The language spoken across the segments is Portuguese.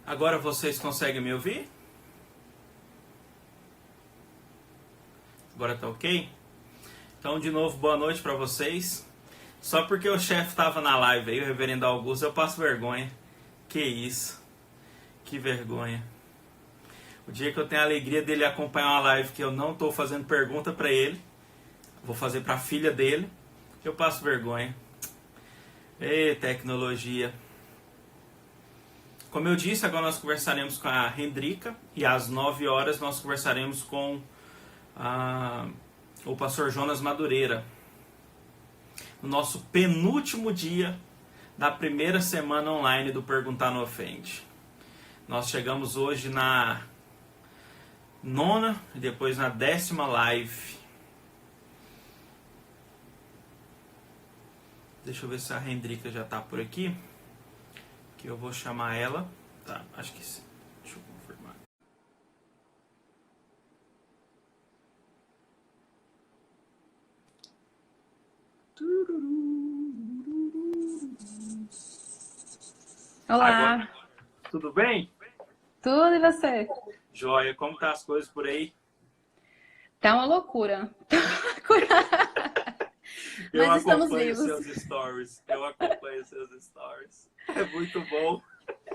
Agora vocês conseguem me ouvir? Agora tá ok? Então, de novo, boa noite para vocês. Só porque o chefe estava na live aí, o reverendo Augusto, eu passo vergonha. Que isso? Que vergonha. O dia que eu tenho a alegria dele acompanhar uma live que eu não estou fazendo pergunta para ele, vou fazer para a filha dele, eu passo vergonha. Ê, tecnologia. Como eu disse, agora nós conversaremos com a Hendrika e às 9 horas nós conversaremos com o pastor Jonas Madureira. No nosso penúltimo dia da primeira semana online do Perguntar Não Ofende. Nós chegamos hoje na 9ª e depois na 10ª live. Deixa eu ver se a Hendrika já está por aqui. Que eu vou chamar ela. Tá, acho que sim. Deixa eu confirmar. Olá. Agora, tudo bem? Tudo e você? Joia, como tá as coisas por aí? Tá uma loucura. Eu Mas estamos acompanho vivos. seus stories. Eu acompanho seus stories. É muito bom.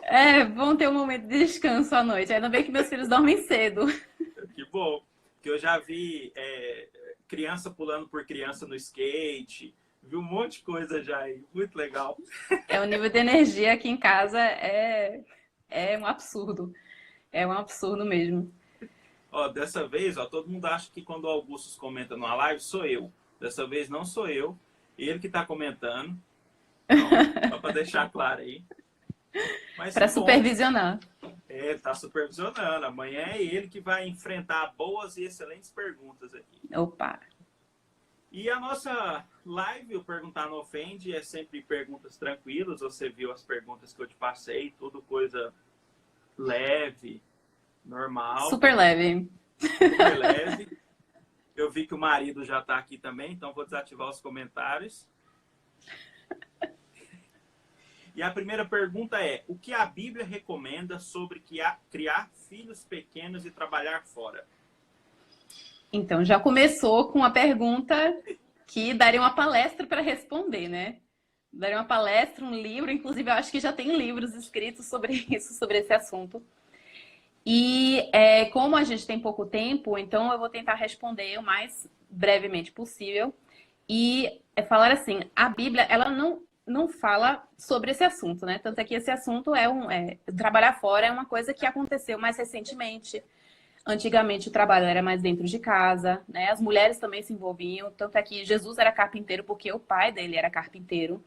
É, vão ter um momento de descanso à noite. Ainda bem que meus filhos dormem cedo. Que bom. Que eu já vi criança pulando por criança no skate. Vi um monte de coisa já aí. Muito legal. O nível de energia aqui em casa é um absurdo. É um absurdo mesmo. Ó, dessa vez, ó, todo mundo acha que quando o Augusto comenta numa live, sou eu. Dessa vez não sou eu. Ele que tá comentando. Então, só para deixar claro aí. Para supervisionar. Ele tá supervisionando. Amanhã é ele que vai enfrentar boas e excelentes perguntas aqui. Opa! E a nossa live, o Perguntar Não Ofende, é sempre perguntas tranquilas. Você viu as perguntas que eu te passei, tudo coisa leve, normal. Super leve. Super leve. Eu vi que o marido já está aqui também, então vou desativar os comentários. E a primeira pergunta é: o que a Bíblia recomenda sobre criar filhos pequenos e trabalhar fora? Então, já começou com uma pergunta que daria uma palestra para responder, né? Daria uma palestra, um livro, inclusive eu acho que já tem livros escritos sobre isso, sobre esse assunto. E como a gente tem pouco tempo, então eu vou tentar responder o mais brevemente possível. E falar assim, a Bíblia, ela não fala sobre esse assunto, né? Tanto é que esse assunto trabalhar fora é uma coisa que aconteceu mais recentemente. Antigamente o trabalho era mais dentro de casa, né? As mulheres também se envolviam. Tanto é que Jesus era carpinteiro porque o pai dele era carpinteiro.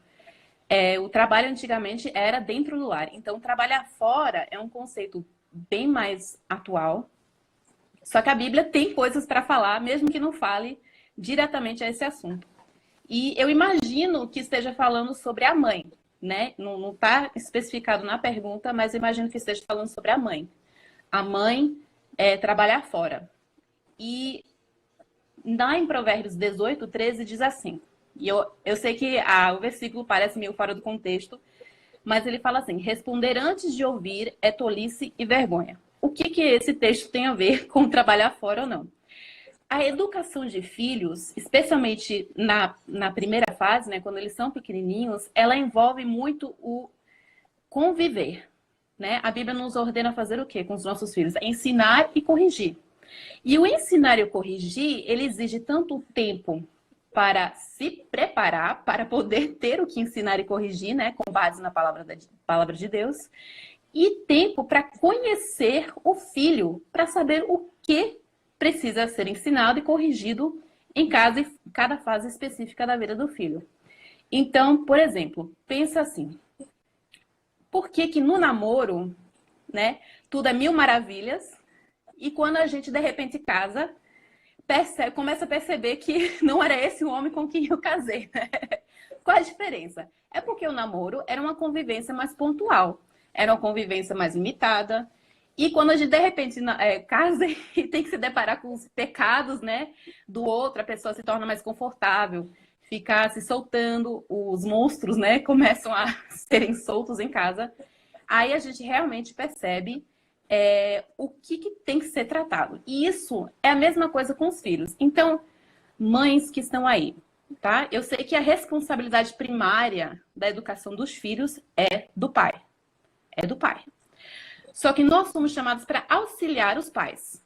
O trabalho antigamente era dentro do lar. Então, trabalhar fora é um conceito bem mais atual. Só que a Bíblia tem coisas para falar, mesmo que não fale diretamente a esse assunto. E eu imagino que esteja falando sobre a mãe, né? Não está especificado na pergunta, mas eu imagino que esteja falando sobre a mãe. A mãe trabalhar fora. E lá em Provérbios 18, 13 diz assim, e eu sei que o versículo parece meio fora do contexto, mas ele fala assim: responder antes de ouvir é tolice e vergonha. O que esse texto tem a ver com trabalhar fora ou não? A educação de filhos, especialmente na primeira fase, né, quando eles são pequenininhos, ela envolve muito o conviver. Né? A Bíblia nos ordena fazer o quê com os nossos filhos? Ensinar e corrigir. E o ensinar e o corrigir, ele exige tanto tempo para se preparar, para poder ter o que ensinar e corrigir, né, com base na palavra de Deus, e tempo para conhecer o filho, para saber o que precisa ser ensinado e corrigido em cada fase específica da vida do filho. Então, por exemplo, pensa assim: por que no namoro, né, tudo é mil maravilhas, e quando a gente de repente casa, começa a perceber que não era esse o homem com quem eu casei, né? Qual a diferença? É porque o namoro era uma convivência mais pontual, era uma convivência mais limitada. E quando a gente, de repente, casa e tem que se deparar com os pecados, né, do outro, a pessoa se torna mais confortável, fica se soltando, os monstros, né, começam a serem soltos em casa. aí a gente realmente percebe o que tem que ser tratado. E isso é a mesma coisa com os filhos. Então, mães que estão aí, tá? Eu sei que a responsabilidade primária da educação dos filhos é do pai. É do pai. Só que nós somos chamados para auxiliar os pais.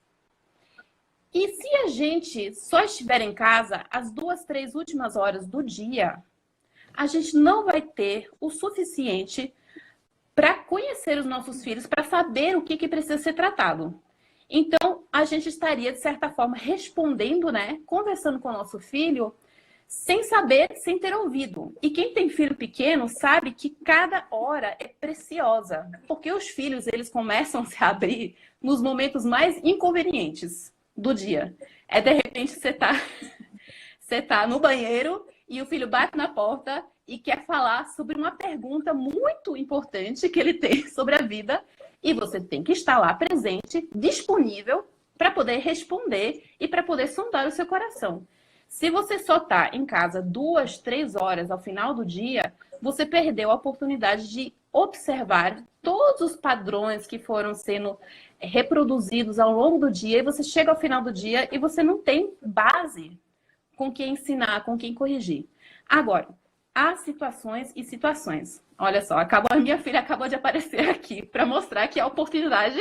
E se a gente só estiver em casa as 2, 3 últimas horas do dia, a gente não vai ter o suficiente para conhecer os nossos filhos, para saber o que precisa ser tratado. Então, a gente estaria, de certa forma, respondendo, né? Conversando com o nosso filho, sem saber, sem ter ouvido. E quem tem filho pequeno sabe que cada hora é preciosa. Porque os filhos, eles começam a se abrir nos momentos mais inconvenientes do dia. De repente, você tá no banheiro e o filho bate na porta e quer falar sobre uma pergunta muito importante que ele tem sobre a vida, e você tem que estar lá presente, disponível, para poder responder e para poder sondar o seu coração. Se você só está em casa 2, 3 horas ao final do dia, você perdeu a oportunidade de observar todos os padrões que foram sendo reproduzidos ao longo do dia, e você chega ao final do dia e você não tem base com quem ensinar, com quem corrigir. Agora, há situações e situações. Olha só, a minha filha acabou de aparecer aqui para mostrar que a oportunidade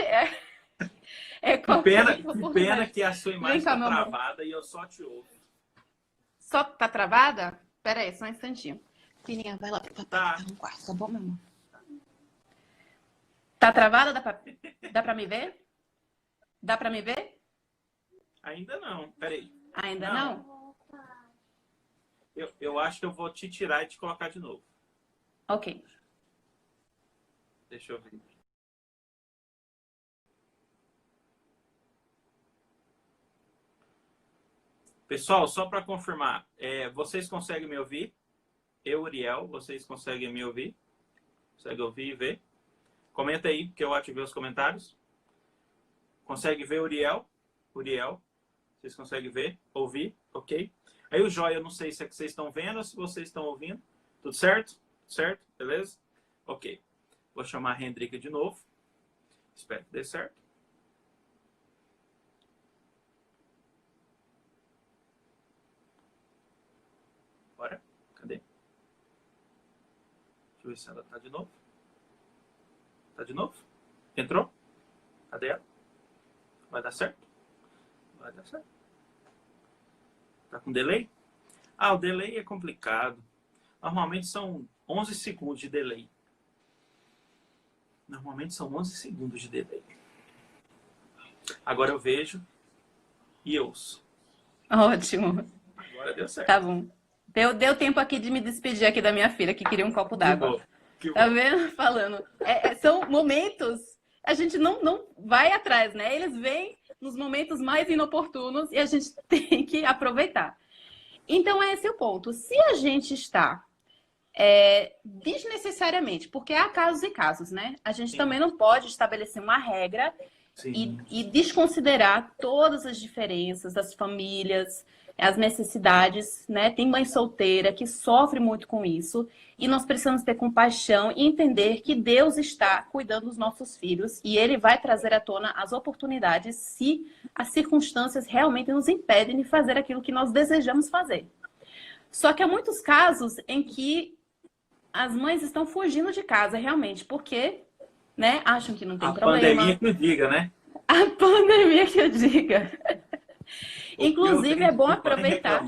Que pena que a sua imagem está travada e eu só te ouço. Só tá travada? Pera aí, só um instantinho. Filhinha, vai lá pro papai, tá no quarto, tá bom, meu amor? Tá travada? Dá pra me ver? Dá pra me ver? Ainda não, peraí. Ainda não? Eu acho que eu vou te tirar e te colocar de novo. Ok. Deixa eu ver. Pessoal, só para confirmar, vocês conseguem me ouvir? Eu, Uriel, vocês conseguem me ouvir? Consegue ouvir e ver? Comenta aí, que eu ativei os comentários. Consegue ver, Uriel? Uriel, vocês conseguem ver? Ouvir? Ok? Aí o Jóia, eu não sei se é que vocês estão vendo ou se vocês estão ouvindo. Tudo certo? Certo? Beleza? Ok. Vou chamar a Hendrika de novo. Espero que dê certo. Bora. Cadê? Deixa eu ver se ela tá de novo. Tá de novo? Entrou? Cadê ela? Vai dar certo? Vai dar certo. Tá com delay? O delay é complicado. Normalmente são 11 segundos de delay. Normalmente são 11 segundos de delay. Agora eu vejo e ouço. Ótimo. Agora deu certo. Tá bom. Deu tempo aqui de me despedir aqui da minha filha, que queria um copo d'água. Tá vendo? Falando. São momentos, a gente não vai atrás, né? Eles vêm nos momentos mais inoportunos e a gente tem que aproveitar. Então, esse é o ponto. Se a gente está desnecessariamente, porque há casos e casos, né? A gente também não pode estabelecer uma regra e desconsiderar todas as diferenças das famílias, as necessidades, né? Tem mãe solteira que sofre muito com isso, e nós precisamos ter compaixão e entender que Deus está cuidando dos nossos filhos e Ele vai trazer à tona as oportunidades se as circunstâncias realmente nos impedem de fazer aquilo que nós desejamos fazer. Só que há muitos casos em que as mães estão fugindo de casa, realmente, porque, né, acham que não tem problema. A pandemia que eu diga, né? A pandemia que eu diga. Inclusive, é bom aproveitar.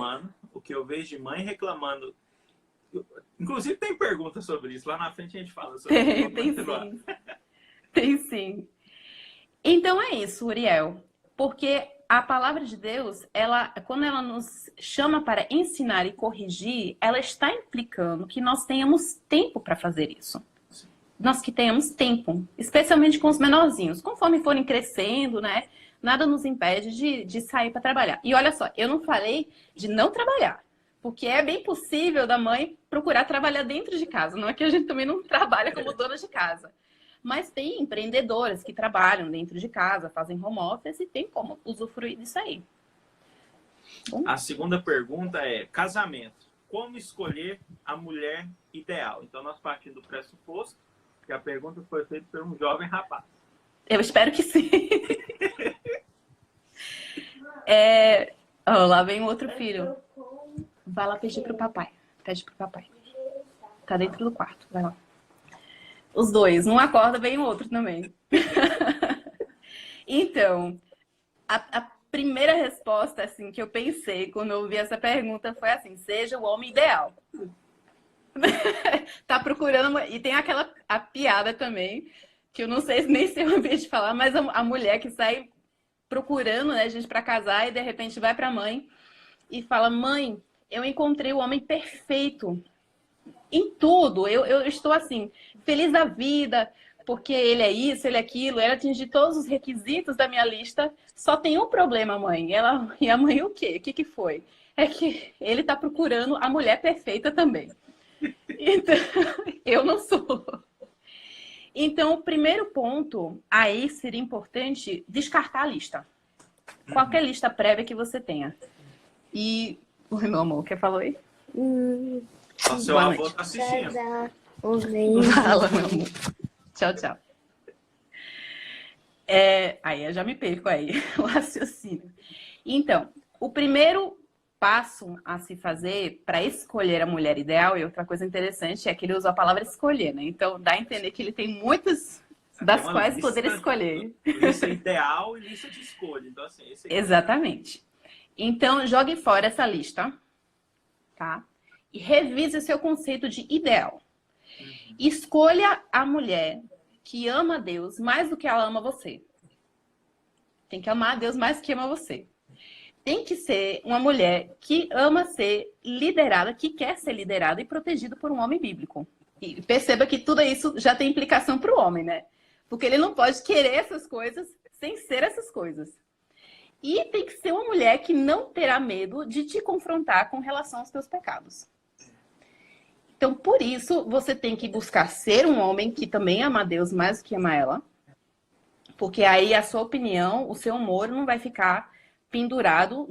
O que eu vejo de mãe reclamando. Inclusive, tem pergunta sobre isso. Lá na frente a gente fala sobre isso. Tem sim. Tem sim. Então é isso, Uriel. Porque a palavra de Deus, quando ela nos chama para ensinar e corrigir, ela está implicando que nós tenhamos tempo para fazer isso. Nós que tenhamos tempo, especialmente com os menorzinhos. Conforme forem crescendo, né? Nada nos impede de sair para trabalhar. E olha só, eu não falei de não trabalhar, porque é bem possível da mãe procurar trabalhar dentro de casa. Não é que a gente também não trabalha como dona de casa. Mas tem empreendedoras que trabalham dentro de casa, fazem home office e tem como usufruir disso aí. Bom. A segunda pergunta é casamento. Como escolher a mulher ideal? Então, nós partimos do pressuposto que a pergunta foi feita por um jovem rapaz. Eu espero que sim. Lá vem o outro filho. Vai lá pedir pro papai. Pede pro papai. Tá dentro do quarto. Vai lá. Os dois. Um acorda, vem o outro também. Então, a primeira resposta assim, que eu pensei quando eu ouvi essa pergunta foi assim: seja o homem ideal. Tá procurando. E tem a piada também, que eu não sei nem se eu ouvi de falar, mas a mulher que sai procurando, né, gente para casar e de repente vai para a mãe e fala: mãe, eu encontrei o homem perfeito em tudo. Eu estou assim, feliz da vida, porque ele é isso, ele é aquilo, ele atingiu todos os requisitos da minha lista. Só tem um problema, mãe. E a mãe, o quê? O que foi? É que ele tá procurando a mulher perfeita também. Então, eu não sou. Então, o primeiro ponto aí seria importante descartar a lista. Qualquer lista prévia que você tenha. E... Oi, meu amor, o que falou aí? O seu avô tá assistindo. Fala, meu amor. Tchau, tchau. Aí eu já me perco aí, o raciocínio. Então, o primeiro passo a se fazer para escolher a mulher ideal, e outra coisa interessante é que ele usa a palavra escolher, né? Então dá a entender que ele tem muitas das quais poder escolher. Lista ideal e lista de escolha. Então, assim, esse aqui... Exatamente. Então, jogue fora essa lista, tá? E revise o seu conceito de ideal. Escolha a mulher que ama a Deus mais do que ela ama você. Tem que amar a Deus mais do que ama você. Tem que ser uma mulher que ama ser liderada, que quer ser liderada e protegida por um homem bíblico. E perceba que tudo isso já tem implicação para o homem, né? Porque ele não pode querer essas coisas sem ser essas coisas. E tem que ser uma mulher que não terá medo de te confrontar com relação aos teus pecados. Então, por isso, você tem que buscar ser um homem que também ama a Deus mais do que ama ela. Porque aí a sua opinião, o seu humor não vai ficar pendurado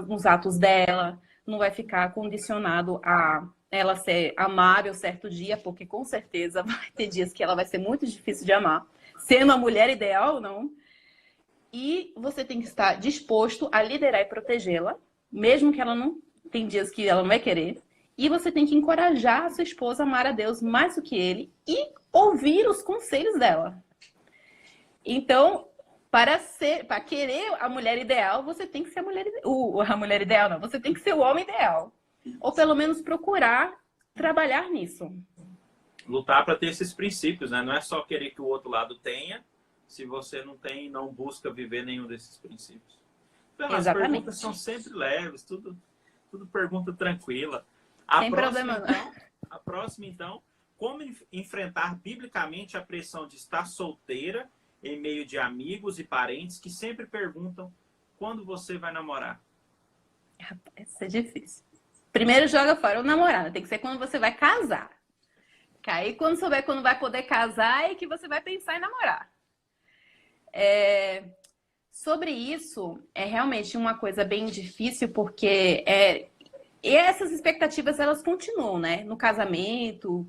nos atos dela, não vai ficar condicionado a ela ser amável certo dia, porque com certeza vai ter dias que ela vai ser muito difícil de amar, sendo a mulher ideal ou não. E você tem que estar disposto a liderar e protegê-la, mesmo que ela não tem dias que ela não vai querer. E você tem que encorajar a sua esposa a amar a Deus mais do que ele e ouvir os conselhos dela. Então, para querer a mulher ideal, você tem que ser a mulher ideal, não. Você tem que ser o homem ideal. Ou pelo menos procurar trabalhar nisso. Lutar para ter esses princípios, né? Não é só querer que o outro lado tenha, se você não tem, não busca viver nenhum desses princípios. Então, as perguntas são sempre leves, tudo pergunta tranquila. Sem problema, não. A próxima, então, como enfrentar biblicamente a pressão de estar solteira em meio de amigos e parentes que sempre perguntam quando você vai namorar? Isso é difícil. Primeiro joga fora o namorado, tem que ser quando você vai casar. Que aí quando souber quando vai poder casar é que você vai pensar em namorar. Sobre isso, é realmente uma coisa bem difícil, porque e essas expectativas, elas continuam, né? No casamento,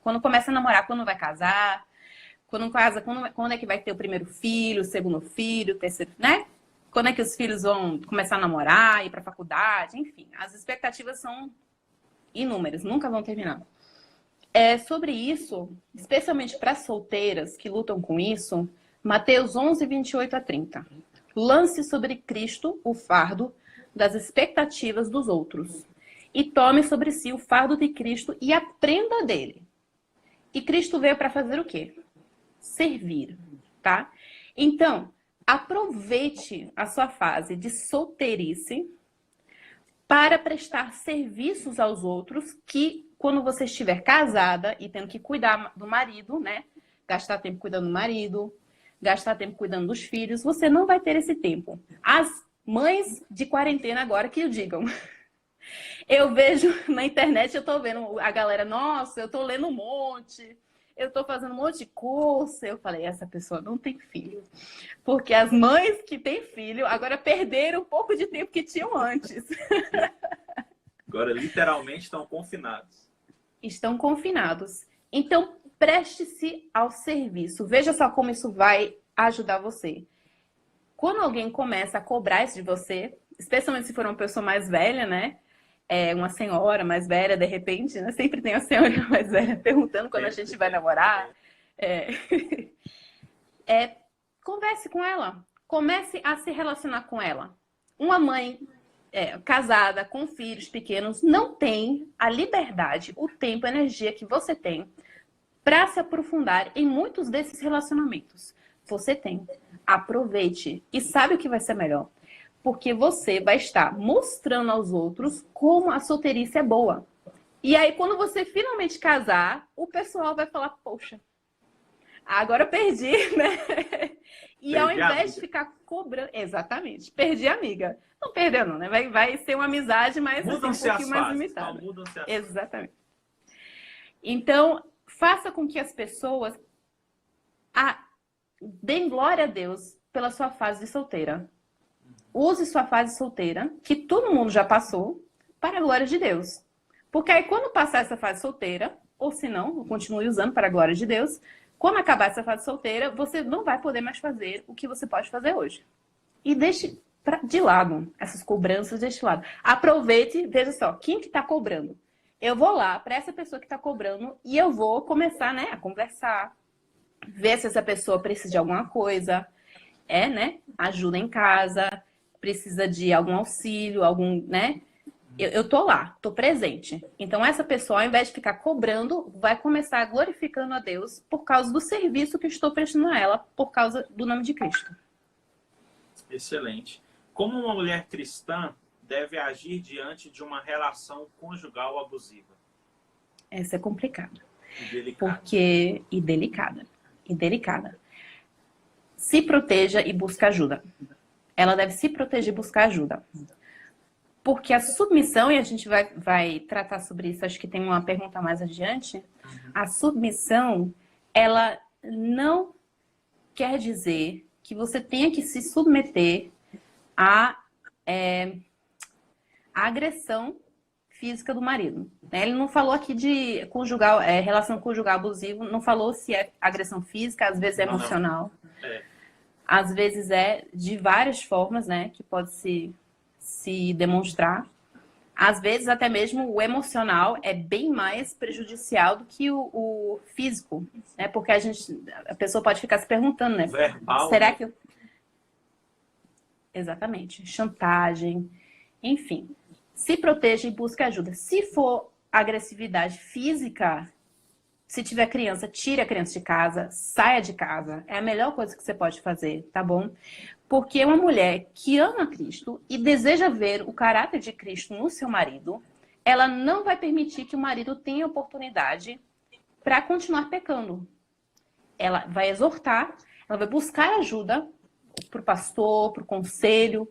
quando começa a namorar, quando vai casar, quando casa, quando é que vai ter o primeiro filho, o segundo filho, o terceiro, né? Quando é que os filhos vão começar a namorar, ir para a faculdade, enfim. As expectativas são inúmeras, nunca vão terminar. Sobre isso, especialmente para solteiras que lutam com isso, Mateus 11, 28 a 30. Lance sobre Cristo o fardo das expectativas dos outros e tome sobre si o fardo de Cristo e aprenda dele. E Cristo veio para fazer o quê? Servir, tá? Então, aproveite a sua fase de solteirice para prestar serviços aos outros que, quando você estiver casada e tendo que cuidar do marido, né? Gastar tempo cuidando do marido, gastar tempo cuidando dos filhos, você não vai ter esse tempo. As mães de quarentena agora que o digam. Eu vejo na internet, eu tô vendo a galera, nossa, eu tô lendo um monte, eu tô fazendo um monte de curso. Eu falei, essa pessoa não tem filho. Porque as mães que têm filho agora perderam um pouco de tempo que tinham antes. Agora, literalmente, estão confinados. Estão confinados. Então, Preste-se ao serviço. Veja só como isso vai ajudar você. Quando alguém começa a cobrar isso de você, especialmente se for uma pessoa mais velha, né? Uma senhora mais velha, de repente, né? Sempre tem a senhora mais velha perguntando quando a gente vai namorar. Converse com ela. Comece a se relacionar com ela. Uma mãe casada, com filhos pequenos, não tem a liberdade, o tempo, a energia que você tem para se aprofundar em muitos desses relacionamentos. Você tem. Aproveite. E sabe o que vai ser melhor? Porque você vai estar mostrando aos outros como a solteirice é boa. E aí, quando você finalmente casar, o pessoal vai falar, poxa, agora eu perdi, né? E ao invés de ficar cobrando... Exatamente, perdi a amiga. Não perdeu não, né? Vai ser uma amizade, mas assim, um pouquinho mais limitada. Exatamente. Então, faça com que as pessoas deem glória a Deus pela sua fase de solteira. Use sua fase solteira, que todo mundo já passou, para a glória de Deus. Porque aí quando passar essa fase solteira, ou se não, continue usando para a glória de Deus, quando acabar essa fase solteira, você não vai poder mais fazer o que você pode fazer hoje. E deixe de lado essas cobranças, deixe de lado. Aproveite, veja só, quem que está cobrando? Eu vou lá para essa pessoa que está cobrando e eu vou começar, né, a conversar, ver se essa pessoa precisa de alguma coisa, né, ajuda em casa, precisa de algum auxílio, né? Eu tô lá, tô presente. Então essa pessoa, ao invés de ficar cobrando, vai começar glorificando a Deus por causa do serviço que estou prestando a ela, por causa do nome de Cristo. Excelente. Como uma mulher cristã deve agir diante de uma relação conjugal abusiva? Essa é complicada. E delicada. E delicada. Se proteja e busque ajuda. Ela deve se proteger e buscar ajuda. Porque a submissão, e a gente vai tratar sobre isso, acho que tem uma pergunta mais adiante, a submissão, ela não quer dizer que você tenha que se submeter à agressão física do marido. Ele não falou aqui de relação conjugal abusiva, não falou se é agressão física, às vezes é emocional. Às vezes é de várias formas, né, que pode se demonstrar. Às vezes, até mesmo o emocional é bem mais prejudicial do que o físico, né? Porque a pessoa pode ficar se perguntando, né? Verbal, será que... Exatamente. Chantagem, enfim. Se proteja e busque ajuda. Se for agressividade física, se tiver criança, tire a criança de casa, saia de casa. É a melhor coisa que você pode fazer, tá bom? Porque uma mulher que ama Cristo e deseja ver o caráter de Cristo no seu marido, ela não vai permitir que o marido tenha oportunidade para continuar pecando. Ela vai exortar, ela vai buscar ajuda para o pastor, para o conselho,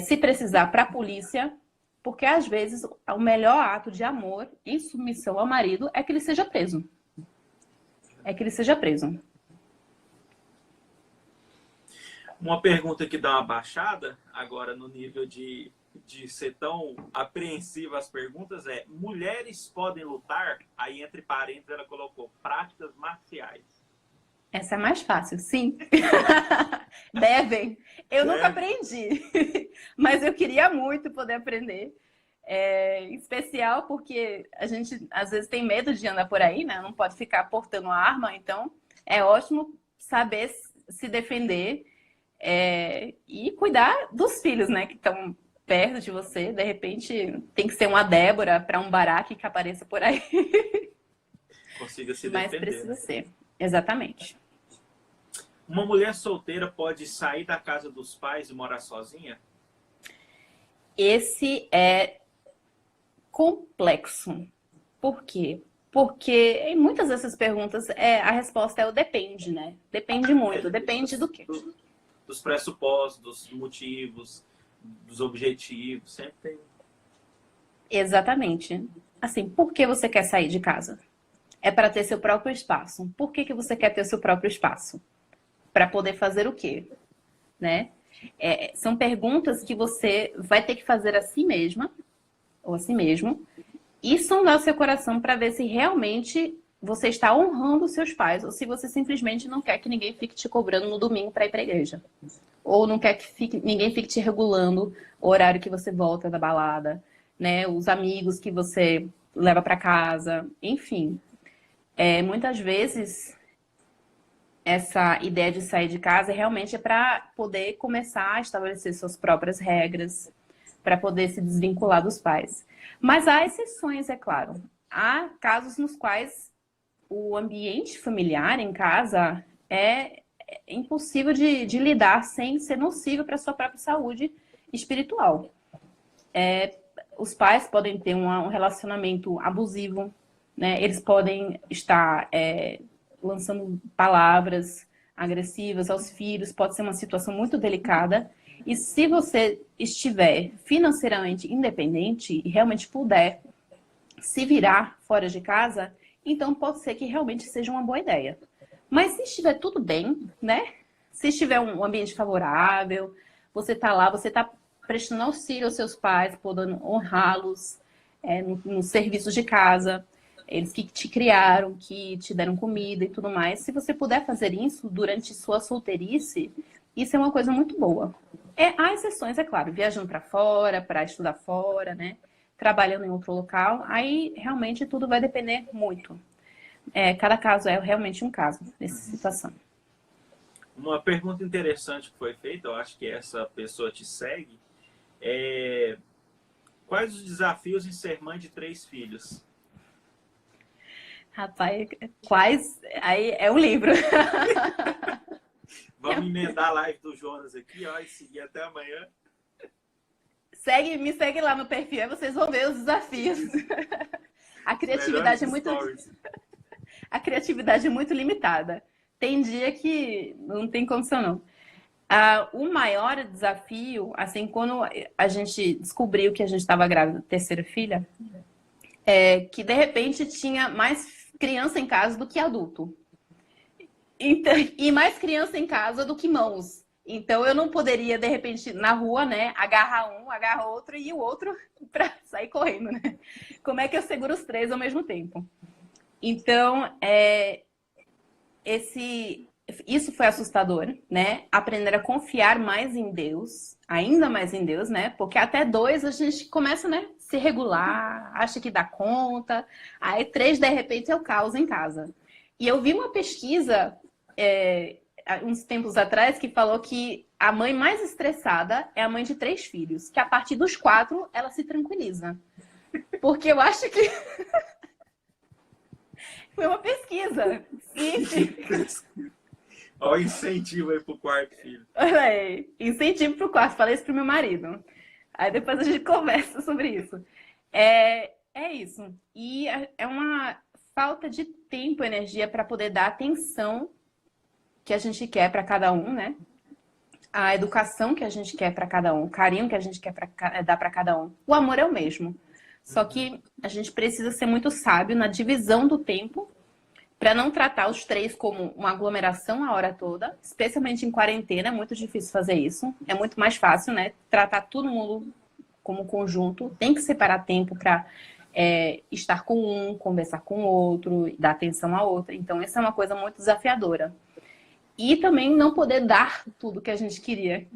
se precisar, para a polícia, porque às vezes o melhor ato de amor em submissão ao marido é que ele seja preso. Uma pergunta que dá uma baixada, agora no nível de ser tão apreensiva as perguntas, mulheres podem lutar? Aí, entre parênteses, ela colocou práticas marciais. Essa é mais fácil, sim. Devem. Eu nunca aprendi, mas eu queria muito poder aprender. Em especial porque a gente, às vezes, tem medo de andar por aí, né? Não pode ficar portando arma, então é ótimo saber se defender. E cuidar dos filhos, né, que estão perto de você. De repente, tem que ser uma Débora para um Baraque que apareça por aí. Consiga se defender. Mas precisa ser. Exatamente. Uma mulher solteira pode sair da casa dos pais e morar sozinha? Esse é complexo. Por quê? Porque em muitas dessas perguntas a resposta é o depende, né? Depende muito. Depende do quê? Dos pressupostos, dos motivos, dos objetivos, sempre tem. Exatamente. Assim, por que você quer sair de casa? É para ter seu próprio espaço. Por que você quer ter seu próprio espaço? Para poder fazer o quê? Né? São perguntas que você vai ter que fazer a si mesma, ou a si mesmo, e sondar o seu coração para ver se realmente você está honrando os seus pais, ou se você simplesmente não quer que ninguém fique te cobrando no domingo para ir para a igreja. Ou não quer que ninguém fique te regulando o horário que você volta da balada, né? Os amigos que você leva para casa, enfim. Muitas vezes, essa ideia de sair de casa realmente é para poder começar a estabelecer suas próprias regras, para poder se desvincular dos pais. Mas há exceções, é claro. Há casos nos quais o ambiente familiar em casa é impossível de lidar sem ser nocivo para a sua própria saúde espiritual. Os pais podem ter um relacionamento abusivo, né? Eles podem estar lançando palavras agressivas aos filhos, pode ser uma situação muito delicada. E se você estiver financeiramente independente e realmente puder se virar fora de casa, então pode ser que realmente seja uma boa ideia. Mas se estiver tudo bem, né? Se estiver um ambiente favorável, você está lá, você está prestando auxílio aos seus pais, podendo honrá-los nos serviços de casa, eles que te criaram, que te deram comida e tudo mais. Se você puder fazer isso durante sua solteirice, isso é uma coisa muito boa. Há exceções, é claro, viajando para fora, para estudar fora, né? Trabalhando em outro local, aí realmente tudo vai depender muito. Cada caso é realmente um caso nessa situação. Uma pergunta interessante que foi feita, eu acho que essa pessoa te segue, quais os desafios em ser mãe de 3 filhos? Rapaz, quais? Aí é um livro. Vamos emendar a live do Jonas aqui, ó, e seguir até amanhã. Me segue lá no perfil, aí vocês vão ver os desafios. A criatividade A criatividade é muito limitada. Tem dia que não tem condição, não. O maior desafio, assim, quando a gente descobriu que a gente estava grávida da terceira filha, é que de repente tinha mais criança em casa do que adulto. Então, e mais criança em casa do que mãos. Então eu não poderia, de repente, na rua, né, agarrar um, agarrar outro e o outro para sair correndo, né? Como é que eu seguro os 3 ao mesmo tempo? Então, isso foi assustador, né? Aprender a confiar mais em Deus, ainda mais em Deus, né? Porque até 2 a gente começa, né? Se regular, acha que dá conta. Aí 3, de repente, é o caos em casa. E eu vi uma pesquisa, uns tempos atrás, que falou que a mãe mais estressada é a mãe de 3 filhos. Que a partir dos 4, ela se tranquiliza. Porque eu acho que... Foi uma pesquisa científica. Olha o incentivo aí pro 4º filho. Olha aí, incentivo pro 4º. Falei isso pro meu marido. Aí depois a gente conversa sobre isso. É isso. E é uma falta de tempo e energia para poder dar a atenção que a gente quer para cada um, né? A educação que a gente quer para cada um, o carinho que a gente quer dar para cada um. O amor é o mesmo. Só que a gente precisa ser muito sábio na divisão do tempo para não tratar os 3 como uma aglomeração a hora toda, especialmente em quarentena, é muito difícil fazer isso. É muito mais fácil, né? Tratar todo mundo como conjunto. Tem que separar tempo para estar com um, conversar com o outro, dar atenção a outra. Então, essa é uma coisa muito desafiadora. E também não poder dar tudo que a gente queria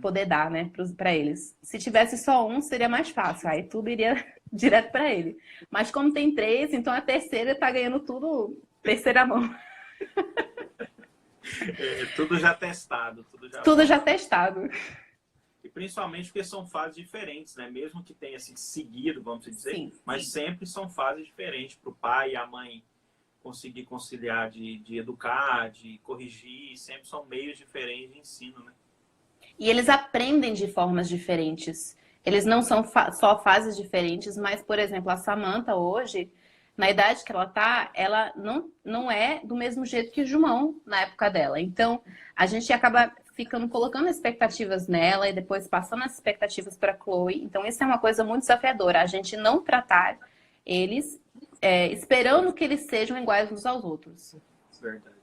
poder dar, né, para eles. Se tivesse só um, seria mais fácil. Aí tudo iria direto para ele. Mas como tem 3, então a terceira tá ganhando tudo terceira mão. Tudo já testado. Tudo já testado. E principalmente porque são fases diferentes, né? Mesmo que tenha sido seguido, vamos dizer, Sim, mas sempre são fases diferentes para o pai e a mãe conseguir conciliar de educar, de corrigir, sempre são meios diferentes de ensino, né? E eles aprendem de formas diferentes. Eles não são só fases diferentes, mas, por exemplo, a Samantha hoje, na idade que ela tá, ela não é do mesmo jeito que o João na época dela. Então, a gente acaba colocando expectativas nela e depois passando as expectativas para a Chloe. Então, isso é uma coisa muito desafiadora. A gente não tratar eles esperando que eles sejam iguais uns aos outros. Verdade.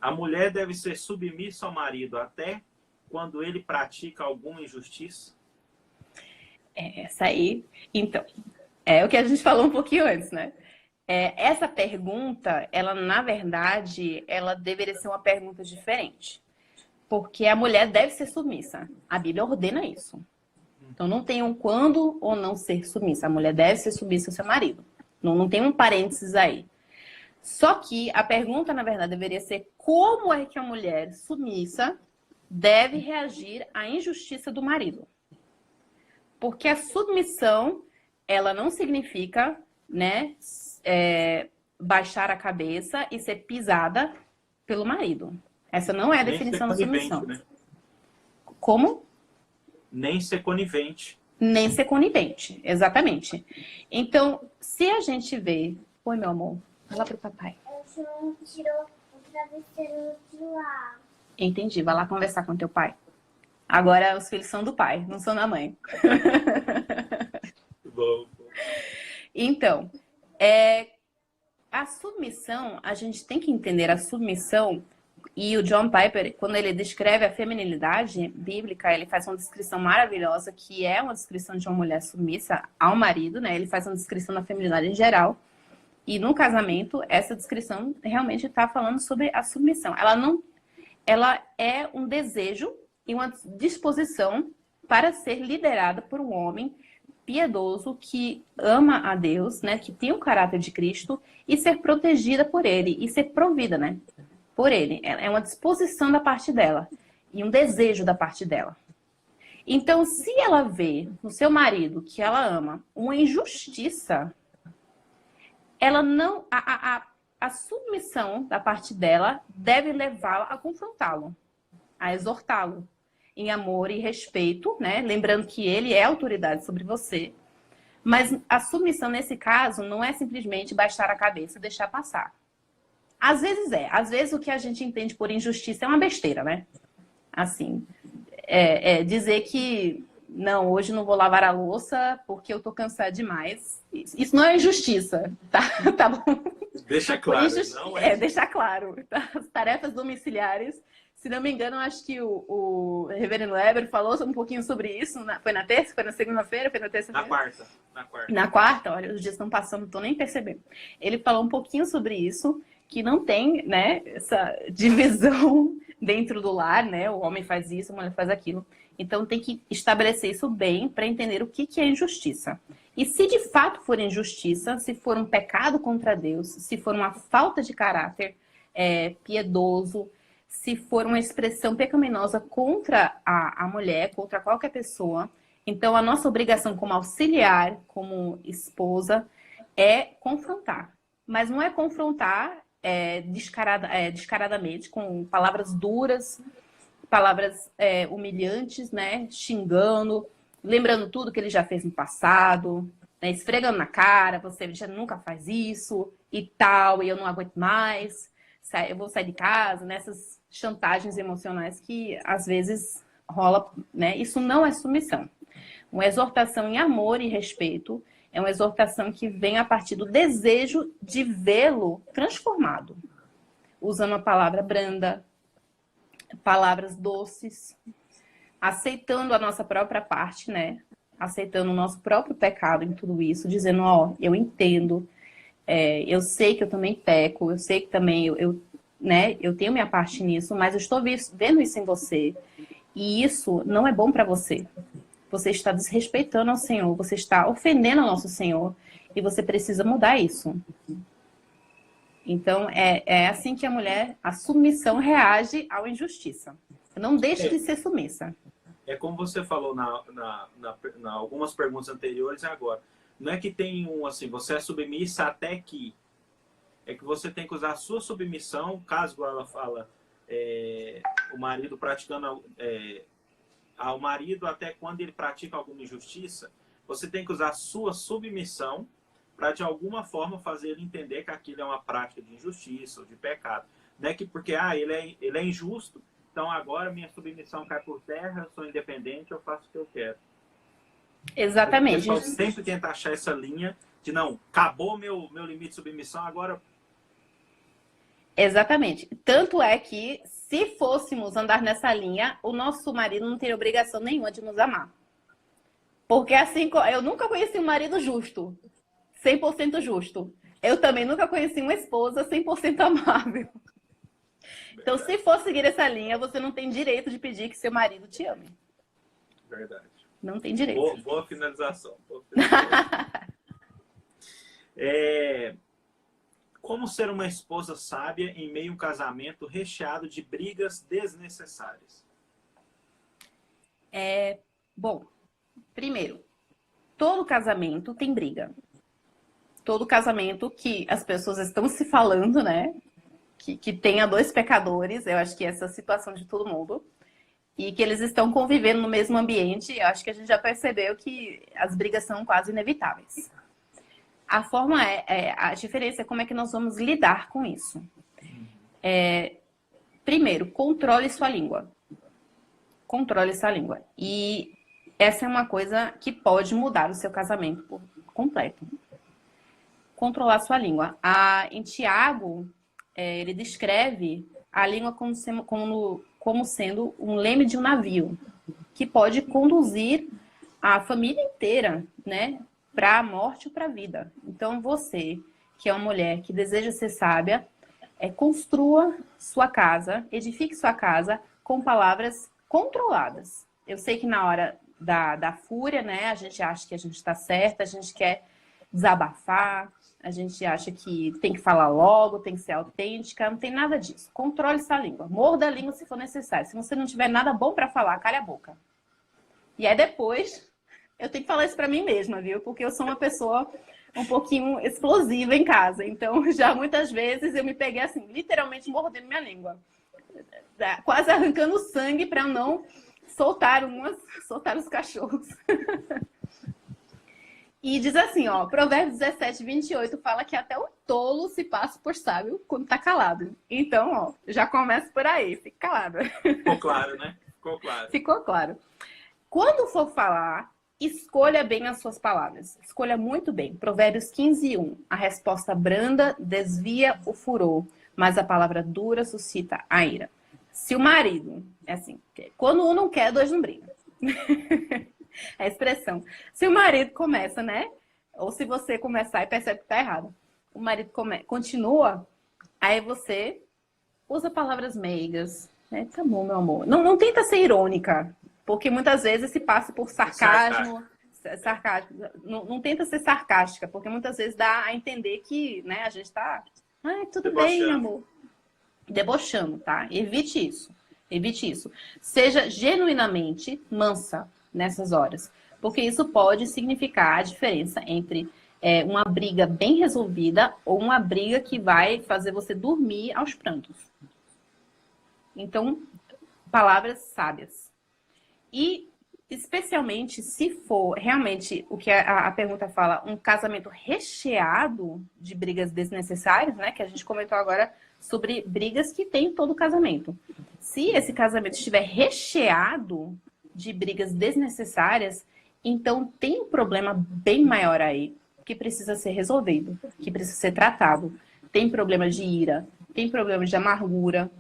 A mulher deve ser submissa ao marido até quando ele pratica alguma injustiça? Essa aí, então, é o que a gente falou um pouquinho antes, né? Essa pergunta, ela na verdade, ela deveria ser uma pergunta diferente. Porque a mulher deve ser submissa. A Bíblia ordena isso. Então não tem um quando ou não ser submissa. A mulher deve ser submissa ao seu marido. Não tem um parênteses aí. Só que a pergunta, na verdade, deveria ser como é que a mulher submissa deve reagir à injustiça do marido. Porque a submissão, ela não significa, né, baixar a cabeça e ser pisada pelo marido. Essa não é a definição da submissão. Né? Como? Nem ser conivente. Nem ser conivente, exatamente. Então, se a gente vê... Oi, meu amor, vai lá pro papai. Eu tirou o travesseiro de lá. Entendi, vai lá conversar com teu pai. Agora os filhos são do pai, não são da mãe. Bom. Então, a submissão, a gente tem que entender a submissão, e o John Piper, quando ele descreve a feminilidade bíblica, ele faz uma descrição maravilhosa, que é uma descrição de uma mulher submissa ao marido, né? Ele faz uma descrição da feminilidade em geral, e no casamento, essa descrição realmente está falando sobre a submissão. Ela é um desejo e uma disposição para ser liderada por um homem piedoso que ama a Deus, né, que tem o caráter de Cristo, e ser protegida por ele e ser provida, né, por ele. É uma disposição da parte dela e um desejo da parte dela. Então, se ela vê no seu marido que ela ama uma injustiça, ela não a submissão da parte dela deve levá-la a confrontá-lo, a exortá-lo em amor e respeito, né? Lembrando que ele é autoridade sobre você. Mas a submissão, nesse caso, não é simplesmente baixar a cabeça e deixar passar. Às vezes Às vezes o que a gente entende por injustiça é uma besteira, né? Assim, dizer que, não, hoje não vou lavar a louça porque eu tô cansada demais. Isso não é injustiça, tá? Tá bom? Deixa claro, não é? Deixar claro. Tá? As tarefas domiciliares, se não me engano, acho que o Reverendo Weber falou um pouquinho sobre isso. Foi na terça? Foi na segunda-feira? Foi na terça-feira? Na quarta. Na quarta? Olha, os dias estão passando, não tô nem percebendo. Ele falou um pouquinho sobre isso, que não tem, né, essa divisão dentro do lar, né? O homem faz isso, a mulher faz aquilo. Então tem que estabelecer isso bem para entender o que é injustiça. E se de fato for injustiça, se for um pecado contra Deus, se for uma falta de caráter piedoso, se for uma expressão pecaminosa contra a mulher, contra qualquer pessoa, então a nossa obrigação como auxiliar, como esposa, é confrontar. Mas não é confrontar descaradamente, com palavras duras, palavras humilhantes, né? Xingando, lembrando tudo que ele já fez no passado, né? Esfregando na cara, você já nunca faz isso e tal, e eu não aguento mais, eu vou sair de casa, nessas chantagens emocionais que às vezes rola, né? Isso não é submissão. Uma exortação em amor e respeito é uma exortação que vem a partir do desejo de vê-lo transformado, usando a palavra branda, palavras doces, aceitando a nossa própria parte, né? Aceitando o nosso próprio pecado em tudo isso, dizendo, ó, eu entendo, eu sei que eu também peco, eu sei que também eu tenho minha parte nisso, mas eu estou vendo isso em você, e isso não é bom para você. Você está desrespeitando ao Senhor, você está ofendendo ao nosso Senhor, e você precisa mudar isso. Então, é assim que a submissão reage à injustiça. Não deixe de ser submissa. É como você falou na algumas perguntas anteriores e agora. Não é que tem assim, você é submissa até que. É que você tem que usar a sua submissão, caso ela fala o marido praticando ao marido até quando ele pratica alguma injustiça, você tem que usar a sua submissão para de alguma forma fazer ele entender que aquilo é uma prática de injustiça ou de pecado. Não é que porque ele é injusto, então agora minha submissão cai por terra, eu sou independente, eu faço o que eu quero. Exatamente. O pessoal sempre tenta achar essa linha de não, acabou meu limite de submissão, agora... Exatamente. Tanto é que, se fôssemos andar nessa linha, o nosso marido não teria obrigação nenhuma de nos amar. Porque assim, eu nunca conheci um marido justo, 100% justo. Eu também nunca conheci uma esposa 100% amável. Então, se for seguir essa linha, você não tem direito de pedir que seu marido te ame. Verdade. Não tem direito. Boa finalização. Boa finalização. Como ser uma esposa sábia em meio a um casamento recheado de brigas desnecessárias? Bom, primeiro, todo casamento tem briga. Todo casamento que as pessoas estão se falando, né? Que tenha dois pecadores, eu acho que essa é a situação de todo mundo. E que eles estão convivendo no mesmo ambiente, eu acho que a gente já percebeu que as brigas são quase inevitáveis. A diferença é como é que nós vamos lidar com isso. Primeiro, controle sua língua. Controle sua língua. E essa é uma coisa que pode mudar o seu casamento por completo. Controlar sua língua. Em Tiago, ele descreve a língua como sendo um leme de um navio, que pode conduzir a família inteira, né, para a morte ou para a vida. Então, você, que é uma mulher que deseja ser sábia, construa sua casa, edifique sua casa com palavras controladas. Eu sei que na hora da fúria, né, a gente acha que a gente está certa, a gente quer desabafar, a gente acha que tem que falar logo, tem que ser autêntica, não tem nada disso. Controle sua língua, morda a língua se for necessário. Se você não tiver nada bom para falar, cale a boca. E aí depois, eu tenho que falar isso para mim mesma, viu? Porque eu sou uma pessoa um pouquinho explosiva em casa. Então, já muitas vezes eu me peguei assim, literalmente mordendo minha língua. Quase arrancando sangue para não soltar os cachorros. E diz assim, ó, Provérbios 17:28 fala que até o tolo se passa por sábio quando tá calado. Então, ó, já começa por aí, fica calado. Ficou claro, né? Ficou claro. Ficou claro. Quando for falar, escolha bem as suas palavras. Escolha muito bem. Provérbios 15:1. A resposta branda desvia o furor, mas a palavra dura suscita a ira. Se o marido, assim, quando um não quer, dois não brigam. É a expressão. Se o marido começa, né? Ou se você começar e percebe que tá errado. O marido continua, aí você usa palavras meigas. Né? Tá bom, meu amor. Não tenta ser irônica, porque muitas vezes se passa por sarcasmo. Não tenta ser sarcástica, porque muitas vezes dá a entender que, né, a gente tá... tudo bem, amor. Debochando, tá? Evite isso. Evite isso. Seja genuinamente mansa nessas horas. Porque isso pode significar a diferença entre uma briga bem resolvida ou uma briga que vai fazer você dormir aos prantos. Então, palavras sábias. E, especialmente, se for realmente o que a pergunta fala, um casamento recheado de brigas desnecessárias, né? Que a gente comentou agora sobre brigas que tem em todo casamento. Se esse casamento estiver recheado de brigas desnecessárias, então tem um problema bem maior aí, que precisa ser resolvido, que precisa ser tratado. Tem problema de ira, tem problema de amargura,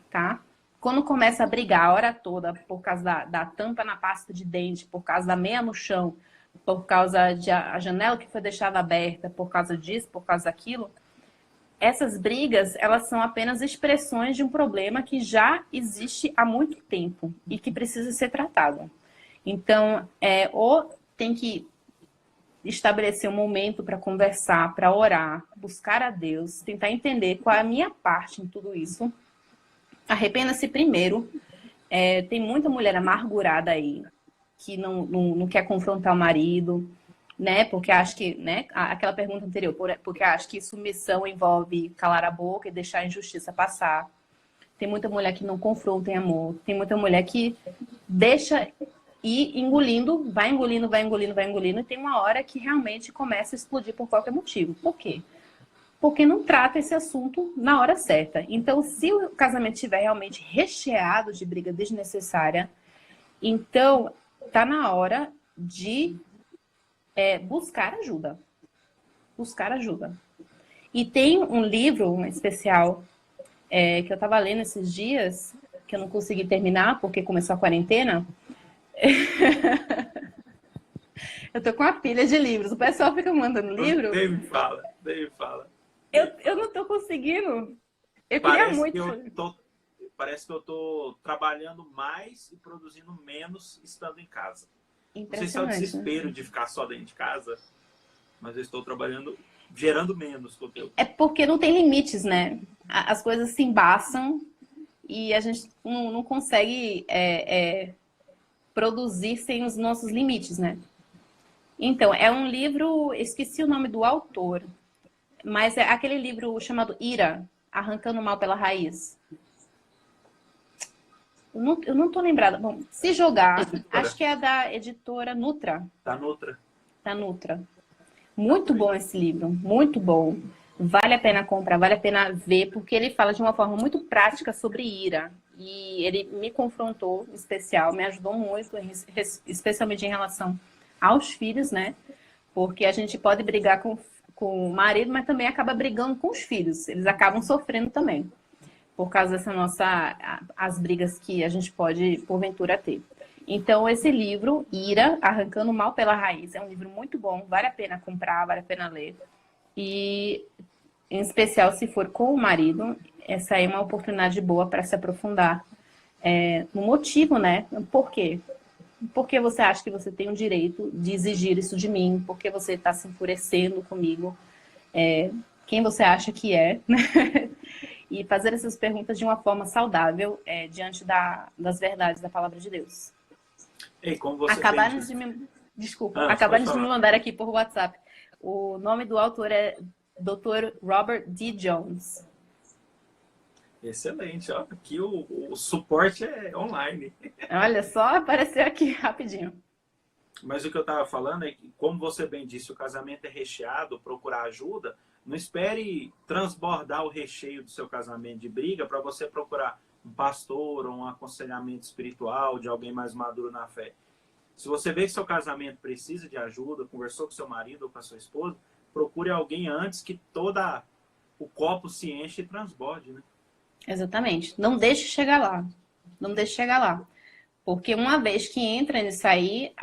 tá? Quando começa a brigar a hora toda por causa da tampa na pasta de dente, por causa da meia no chão, por causa da janela que foi deixada aberta, por causa disso, por causa daquilo, essas brigas, elas são apenas expressões de um problema que já existe há muito tempo e que precisa ser tratado. Então, ou tem que estabelecer um momento para conversar, para orar, buscar a Deus, tentar entender qual é a minha parte em tudo isso. Arrependa-se primeiro. Tem muita mulher amargurada aí, que não quer confrontar o marido, né? Porque acho que, né? Aquela pergunta anterior, porque acho que submissão envolve calar a boca e deixar a injustiça passar. Tem muita mulher que não confronta em amor. Tem muita mulher que deixa ir engolindo, vai engolindo, vai engolindo, vai engolindo. E tem uma hora que realmente começa a explodir por qualquer motivo. Por quê? Porque não trata esse assunto na hora certa. Então, se o casamento estiver realmente recheado de briga desnecessária, então tá na hora de buscar ajuda. Buscar ajuda. E tem um livro especial que eu estava lendo esses dias, que eu não consegui terminar porque começou a quarentena. Eu tô com uma pilha de livros. O pessoal fica mandando livro. Nem me fala, nem me fala. Eu não tô conseguindo. Eu queria muito. Parece que eu tô trabalhando mais e produzindo menos estando em casa. Não sei se é o desespero de ficar só dentro de casa, mas eu estou trabalhando, gerando menos conteúdo. É porque não tem limites, né? As coisas se embaçam e a gente não consegue produzir sem os nossos limites, né? Então, é um livro, esqueci o nome do autor, mas é aquele livro chamado Ira, Arrancando o Mal pela Raiz. Eu não tô lembrada. Bom, se jogar, acho que é da editora Nutra. Da Nutra. Da Nutra. Muito bom esse livro, muito bom. Vale a pena comprar, vale a pena ver, porque ele fala de uma forma muito prática sobre ira. E ele me confrontou, em especial, me ajudou muito, especialmente em relação aos filhos, né? Porque a gente pode brigar com o marido, mas também acaba brigando com os filhos. Eles acabam sofrendo também, por causa dessa as brigas que a gente pode, porventura, ter. Então, esse livro, Ira, Arrancando o Mal pela Raiz, é um livro muito bom, vale a pena comprar, vale a pena ler. E, em especial, se for com o marido, essa aí é uma oportunidade boa para se aprofundar no motivo, né? Por quê? Por que você acha que você tem o direito de exigir isso de mim? Por que você está se enfurecendo comigo? Quem você acha que é? E fazer essas perguntas de uma forma saudável diante das verdades da palavra de Deus. Ei, como você acabaram de me mandar aqui por WhatsApp. O nome do autor é Dr. Robert D. Jones. Excelente, ó. Aqui o suporte é online. Olha só, apareceu aqui rapidinho. Mas o que eu estava falando é que, como você bem disse, o casamento é recheado, procurar ajuda. Não espere transbordar o recheio do seu casamento de briga para você procurar um pastor ou um aconselhamento espiritual de alguém mais maduro na fé. Se você vê que seu casamento precisa de ajuda, conversou com seu marido ou com a sua esposa, procure alguém antes que o copo se enche e transborde, né? Exatamente. Não deixe chegar lá. Não deixe chegar lá. Porque uma vez que entra nisso aí,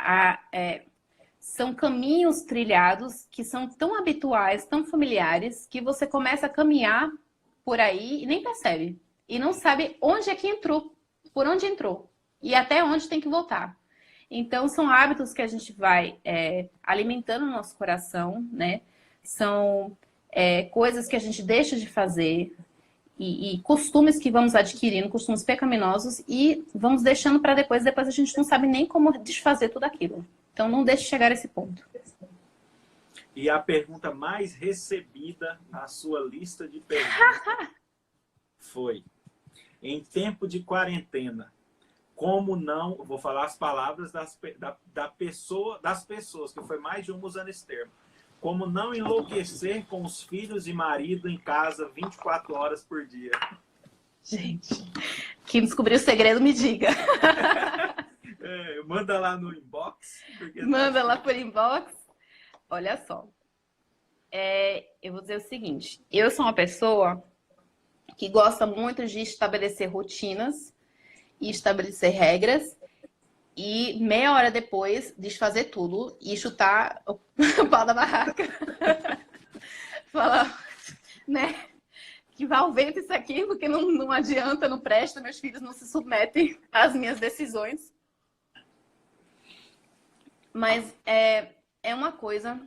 são caminhos trilhados que são tão habituais, tão familiares, que você começa a caminhar por aí e nem percebe. E não sabe onde é que entrou, por onde entrou e até onde tem que voltar. Então, são hábitos que a gente vai alimentando no nosso coração, né? São coisas que a gente deixa de fazer e costumes que vamos adquirindo, costumes pecaminosos, e vamos deixando para depois a gente não sabe nem como desfazer tudo aquilo. Então, não deixe chegar a esse ponto. E a pergunta mais recebida na sua lista de perguntas foi: em tempo de quarentena, como não... Vou falar as palavras das pessoas, que foi mais de uma usando esse termo. Como não enlouquecer com os filhos e marido em casa 24 horas por dia? Gente, quem descobriu o segredo, me diga. Manda lá no inbox. Manda lá por inbox. Olha só. Eu vou dizer o seguinte. Eu sou uma pessoa que gosta muito de estabelecer rotinas e estabelecer regras e meia hora depois desfazer tudo e chutar o pau da barraca. Falar, né? Que vá ao vento isso aqui, porque não adianta, não presta, meus filhos não se submetem às minhas decisões. Mas é uma coisa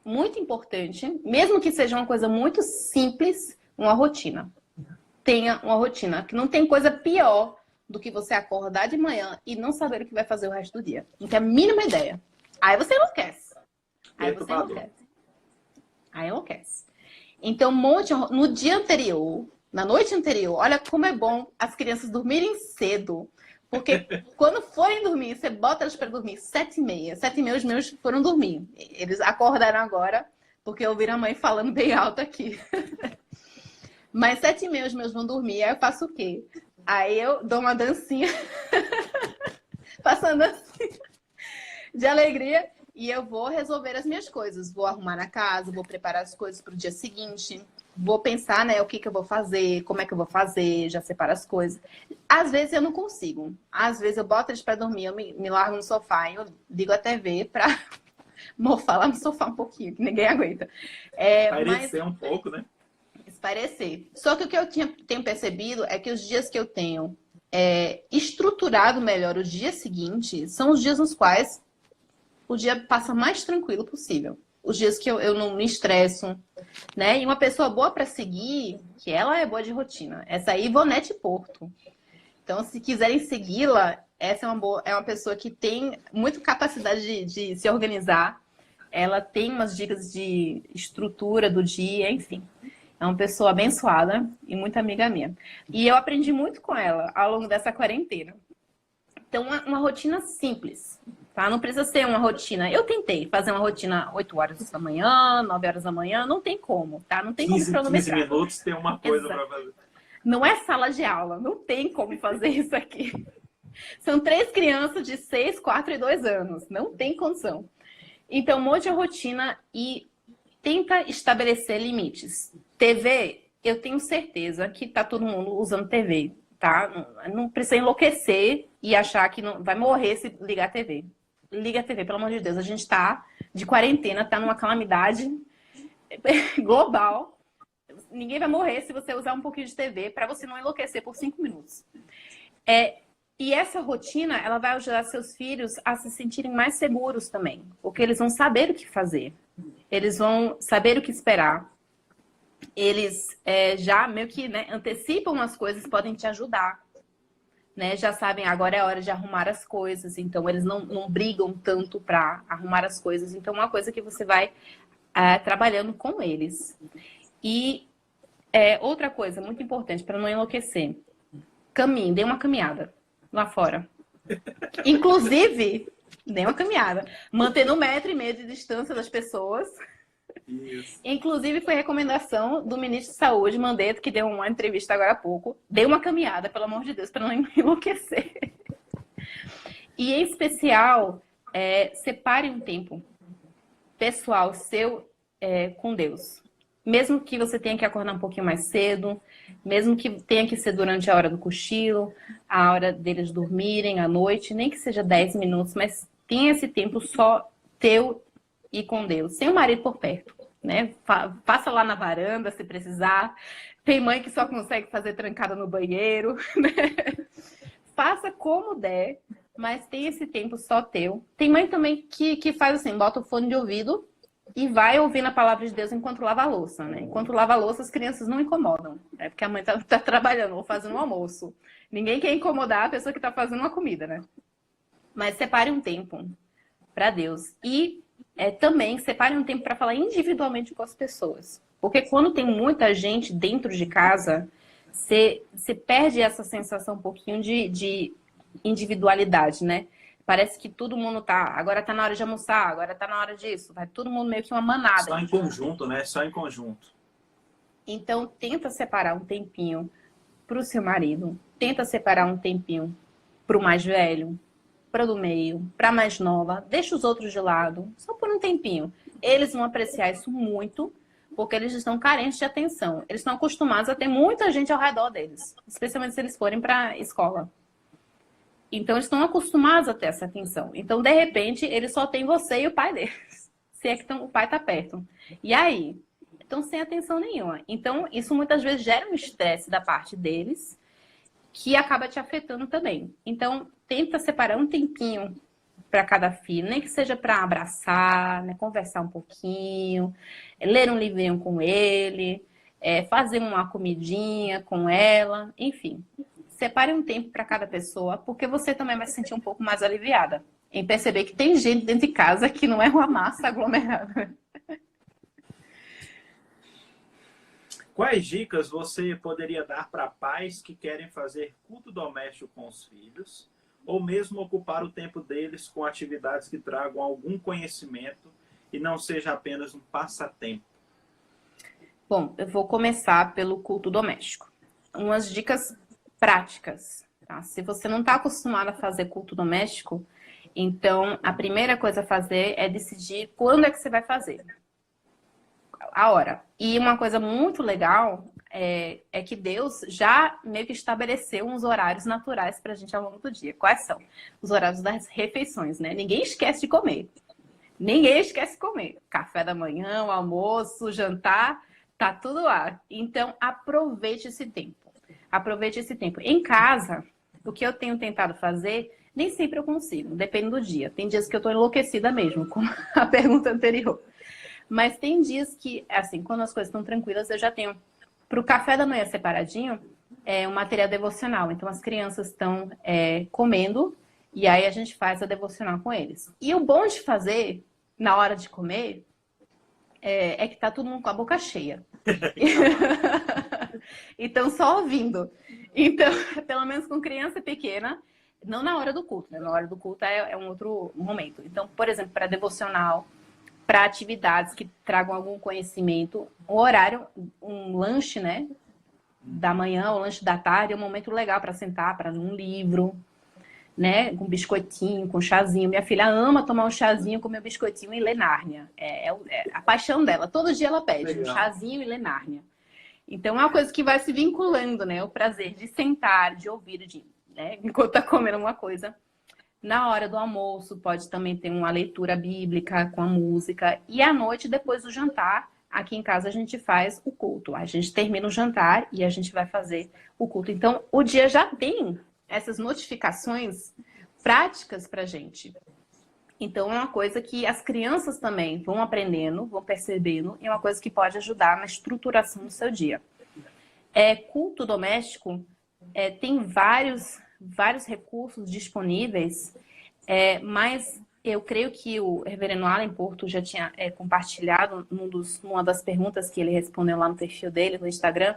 muito importante, mesmo que seja uma coisa muito simples, uma rotina. Tenha uma rotina, que não tem coisa pior do que você acordar de manhã e não saber o que vai fazer o resto do dia. Não tem a mínima ideia. Aí você enlouquece. Aí enlouquece. Então, no dia anterior, na noite anterior, olha como é bom as crianças dormirem cedo. Porque quando forem dormir, você bota elas para dormir 7h30. 7h30 os meus foram dormir. Eles acordaram agora, porque ouviram a mãe falando bem alto aqui. Mas 7h30 os meus vão dormir, aí eu faço o quê? Aí eu dou uma dancinha, faço uma dancinha de alegria e eu vou resolver as minhas coisas. Vou arrumar na casa, vou preparar as coisas para o dia seguinte, vou pensar, né, o que eu vou fazer, como é que eu vou fazer, já separo as coisas. Às vezes eu não consigo. Às vezes eu boto eles para dormir, eu me largo no sofá e eu ligo a TV para mofar lá no sofá um pouquinho, que ninguém aguenta. Parecer um pouco, né? Parecer. Só que o que eu tenho percebido é que os dias que eu tenho estruturado melhor o dia seguinte são os dias nos quais o dia passa mais tranquilo possível. Os dias que eu não me estresso, né? E uma pessoa boa para seguir, que ela é boa de rotina. Essa aí, Ivonete Porto. Então, se quiserem segui-la, essa é uma pessoa que tem muita capacidade de se organizar. Ela tem umas dicas de estrutura do dia, enfim. É uma pessoa abençoada e muito amiga minha. E eu aprendi muito com ela ao longo dessa quarentena. Então, uma rotina simples, tá? Não precisa ser uma rotina. Eu tentei fazer uma rotina 8 horas da manhã, 9 horas da manhã, não tem como, tá? Não tem como 15 cronometrar. minutos tem uma coisa para fazer. Não é sala de aula, não tem como fazer isso aqui. São 3 crianças de 6, 4 e 2 anos. Não tem condição. Então, monte a rotina e tenta estabelecer limites. TV, eu tenho certeza que tá todo mundo usando TV, tá? Não precisa enlouquecer e achar que não vai morrer se ligar a TV. Liga a TV, pelo amor de Deus. A gente tá de quarentena, tá numa calamidade global. Ninguém vai morrer se você usar um pouquinho de TV para você não enlouquecer por 5 minutos. E essa rotina, ela vai ajudar seus filhos a se sentirem mais seguros também. Porque eles vão saber o que fazer. Eles vão saber o que esperar. Eles já meio que, né, antecipam as coisas, podem te ajudar. Né? Já sabem, agora é hora de arrumar as coisas. Então, eles não brigam tanto para arrumar as coisas. Então, é uma coisa que você vai trabalhando com eles. E outra coisa muito importante, para não enlouquecer. Caminhe, dê uma caminhada lá fora. Inclusive, dê uma caminhada. Mantendo 1,5 metro de distância das pessoas. Isso. Inclusive, foi recomendação do ministro de Saúde, Mandetta, que deu uma entrevista agora há pouco. Dê uma caminhada, pelo amor de Deus, para não enlouquecer. E, em especial, separe um tempo pessoal seu com Deus. Mesmo que você tenha que acordar um pouquinho mais cedo, mesmo que tenha que ser durante a hora do cochilo, a hora deles dormirem à noite, nem que seja 10 minutos, mas tenha esse tempo só teu e com Deus, sem o marido por perto, né? Passa lá na varanda se precisar. Tem mãe que só consegue fazer trancada no banheiro, né? Faça como der, mas tem esse tempo só teu. Tem mãe também que faz assim, bota o fone de ouvido e vai ouvindo a palavra de Deus enquanto lava a louça, né? Enquanto lava a louça, as crianças não incomodam. É porque a mãe tá trabalhando ou fazendo um almoço. Ninguém quer incomodar a pessoa que tá fazendo uma comida, né? Mas separe um tempo para Deus. E também separe um tempo para falar individualmente com as pessoas. Porque quando tem muita gente dentro de casa, você perde essa sensação um pouquinho de individualidade, né? Parece que todo mundo agora tá na hora de almoçar, agora tá na hora disso. Vai todo mundo meio que uma manada. Só em conjunto, né? Só em conjunto. Então, tenta separar um tempinho pro seu marido. Tenta separar um tempinho pro mais velho, para do meio, para mais nova. Deixa os outros de lado, só por um tempinho. Eles vão apreciar isso muito, porque eles estão carentes de atenção. Eles estão acostumados a ter muita gente ao redor deles, especialmente se eles forem para a escola. Então, eles estão acostumados a ter essa atenção. Então, de repente, eles só têm você e o pai deles. Se é que o pai está perto. E aí? Estão sem atenção nenhuma. Então, isso muitas vezes gera um estresse da parte deles, que acaba te afetando também. Então, tenta separar um tempinho para cada filho, nem que seja para abraçar, né, conversar um pouquinho, ler um livrinho com ele, fazer uma comidinha com ela, enfim. Separe um tempo para cada pessoa, porque você também vai se sentir um pouco mais aliviada em perceber que tem gente dentro de casa que não é uma massa aglomerada. Quais dicas você poderia dar para pais que querem fazer culto doméstico com os filhos, ou mesmo ocupar o tempo deles com atividades que tragam algum conhecimento e não seja apenas um passatempo? Bom, eu vou começar pelo culto doméstico. Umas dicas práticas, tá? Se você não está acostumado a fazer culto doméstico, então a primeira coisa a fazer é decidir quando é que você vai fazer. A hora. E uma coisa muito legal é que Deus já meio que estabeleceu uns horários naturais para a gente ao longo do dia. Quais são? Os horários das refeições, né? Ninguém esquece de comer. Ninguém esquece de comer. Café da manhã, o almoço, o jantar, tá tudo lá. Então, aproveite esse tempo. Aproveite esse tempo. Em casa, o que eu tenho tentado fazer, nem sempre eu consigo, depende do dia. Tem dias que eu tô enlouquecida mesmo, como a pergunta anterior. Mas tem dias que, assim, quando as coisas estão tranquilas, eu já tenho para o café da manhã separadinho, um material devocional. Então, as crianças estão comendo e aí a gente faz a devocional com eles. E o bom de fazer na hora de comer é que tá todo mundo com a boca cheia. Então, só ouvindo. Então, pelo menos com criança pequena, não na hora do culto, né? Na hora do culto é um outro momento. Então, por exemplo, para devocional, para atividades que tragam algum conhecimento, um horário, um lanche, né? Da manhã, o lanche da tarde é um momento legal para sentar, para ler um livro, né? Com biscoitinho, com chazinho. Minha filha ama tomar um chazinho, comer um biscoitinho e ler Nárnia. É a paixão dela. Todo dia ela pede um chazinho e ler Nárnia. Então é uma coisa que vai se vinculando, né? O prazer de sentar, de ouvir, né? Enquanto tá comendo uma coisa. Na hora do almoço, pode também ter uma leitura bíblica com a música. E à noite, depois do jantar, aqui em casa a gente faz o culto. A gente termina o jantar e a gente vai fazer o culto. Então, o dia já tem essas notificações práticas pra gente. Então, é uma coisa que as crianças também vão aprendendo, vão percebendo, e é uma coisa que pode ajudar na estruturação do seu dia. Culto doméstico tem vários recursos disponíveis, mas eu creio que o reverendo Alan Porto já tinha compartilhado numa das perguntas que ele respondeu lá no perfil dele, no Instagram,